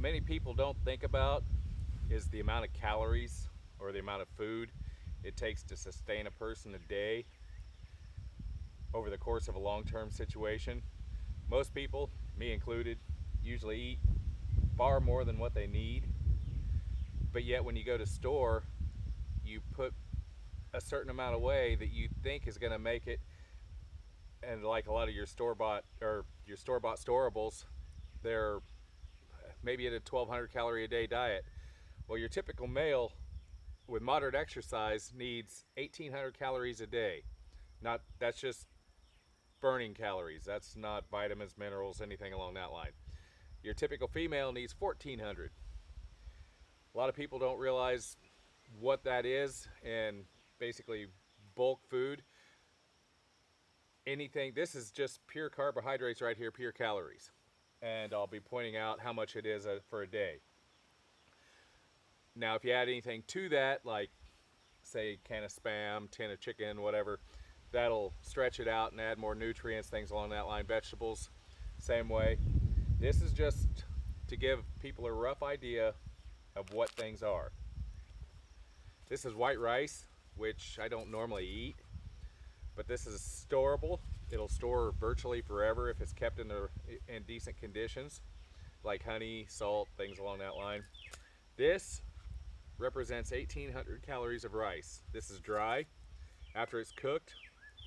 many people don't think about is the amount of calories or the amount of food it takes to sustain a person a day over the course of a long-term situation. Most people, me included, usually eat far more than what they need, but yet when you go to store, you put a certain amount away that you think is going to make it. And like a lot of your store-bought storables, they're maybe at a 1,200 calorie a day diet. Well, your typical male with moderate exercise needs 1,800 calories a day. That's just burning calories. That's not vitamins, minerals, anything along that line. Your typical female needs 1,400. A lot of people don't realize what that is, and basically bulk food. This is just pure carbohydrates right here, pure calories. And I'll be pointing out how much it is for a day. Now, if you add anything to that, like say a can of Spam, tin of chicken, whatever, that'll stretch it out and add more nutrients, things along that line. Vegetables, same way. This is just to give people a rough idea of what things are. This is white rice, which I don't normally eat, but this is storable. It'll store virtually forever if it's kept in decent conditions, like honey, salt, things along that line. This represents 1,800 calories of rice. This is dry. After it's cooked,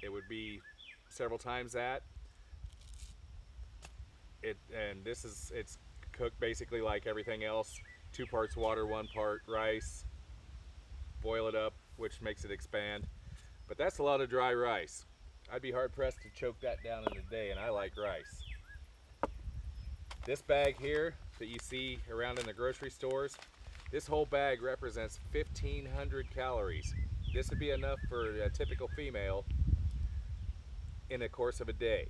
it would be several times that. It's cooked basically like everything else. 2 parts water, 1 part rice. Boil it up, which makes it expand. But that's a lot of dry rice. I'd be hard pressed to choke that down in a day, and I like rice. This bag here that you see around in the grocery stores, this whole bag represents 1,500 calories. This would be enough for a typical female in the course of a day.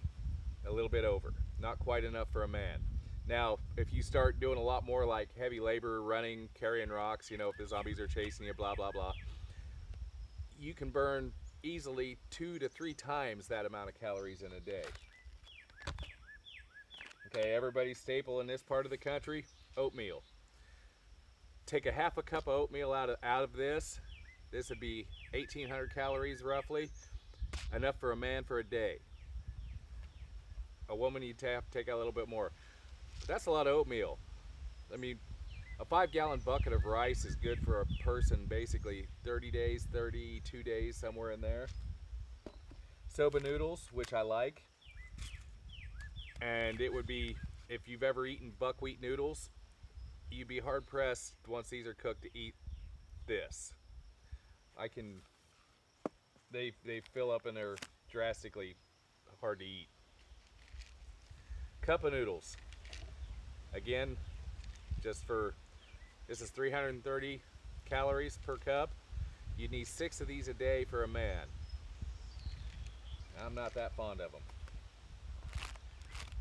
A little bit over. Not quite enough for a man. Now, if you start doing a lot more like heavy labor, running, carrying rocks, if the zombies are chasing you, blah, blah, blah, you can burn easily 2 to 3 times that amount of calories in a day. Okay, everybody's staple in this part of the country, oatmeal. Take a half a cup of oatmeal out of this. This would be 1,800 calories roughly, enough for a man for a day. A woman, you'd have to take out a little bit more. But that's a lot of oatmeal. I mean, a 5-gallon bucket of rice is good for a person basically 30 days, 32 days, somewhere in there. Soba noodles, which I like. And it would be, if you've ever eaten buckwheat noodles, you'd be hard pressed once these are cooked to eat this. They fill up and they're drastically hard to eat. Cup of noodles. Again, this is 330 calories per cup. You'd need 6 of these a day for a man. I'm not that fond of them.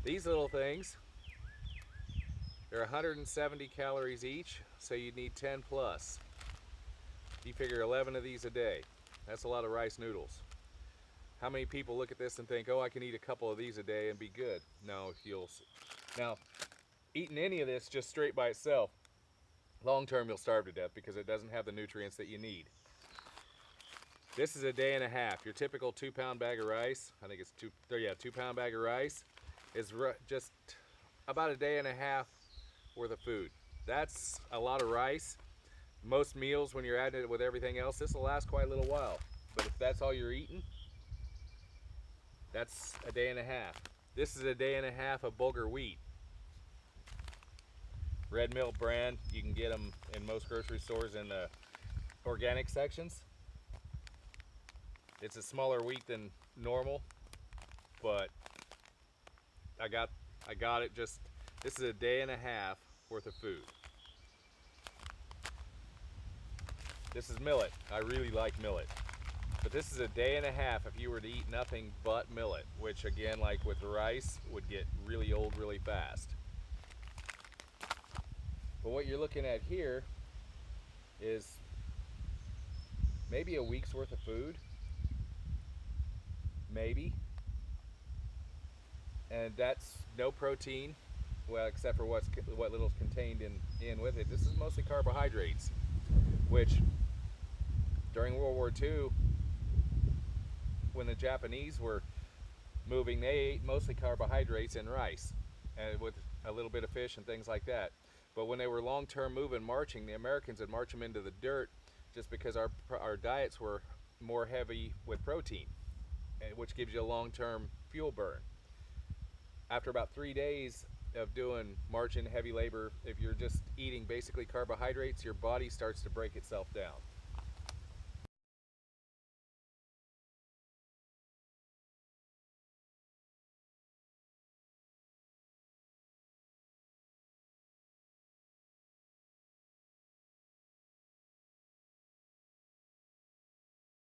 These little things, they're 170 calories each, so you'd need 10 plus. You figure 11 of these a day. That's a lot of rice noodles. How many people look at this and think, oh, I can eat a couple of these a day and be good? No, now, eating any of this just straight by itself, long term you'll starve to death because it doesn't have the nutrients that you need. This is a day and a half. Your typical 2-pound bag of rice, I think it's 2-pound bag of rice, is just about a day and a half worth of food. That's a lot of rice. Most meals, when you're adding it with everything else, this will last quite a little while. But if that's all you're eating, that's a day and a half. This is a day and a half of bulgur wheat. Red Mill brand, you can get them in most grocery stores in the organic sections. It's a smaller wheat than normal, but I got it just, this is a day and a half worth of food. This is millet. I really like millet. But this is a day and a half if you were to eat nothing but millet, which again, like with rice, would get really old really fast. But what you're looking at here is maybe a week's worth of food. Maybe. And that's no protein, well, except for what little's contained in with it, this is mostly carbohydrates, which during World War II, when the Japanese were moving, they ate mostly carbohydrates and rice, and with a little bit of fish and things like that. But when they were long-term moving, marching, the Americans would march them into the dirt just because our diets were more heavy with protein, which gives you a long-term fuel burn. After about 3 days of doing marching, heavy labor, if you're just eating basically carbohydrates, your body starts to break itself down.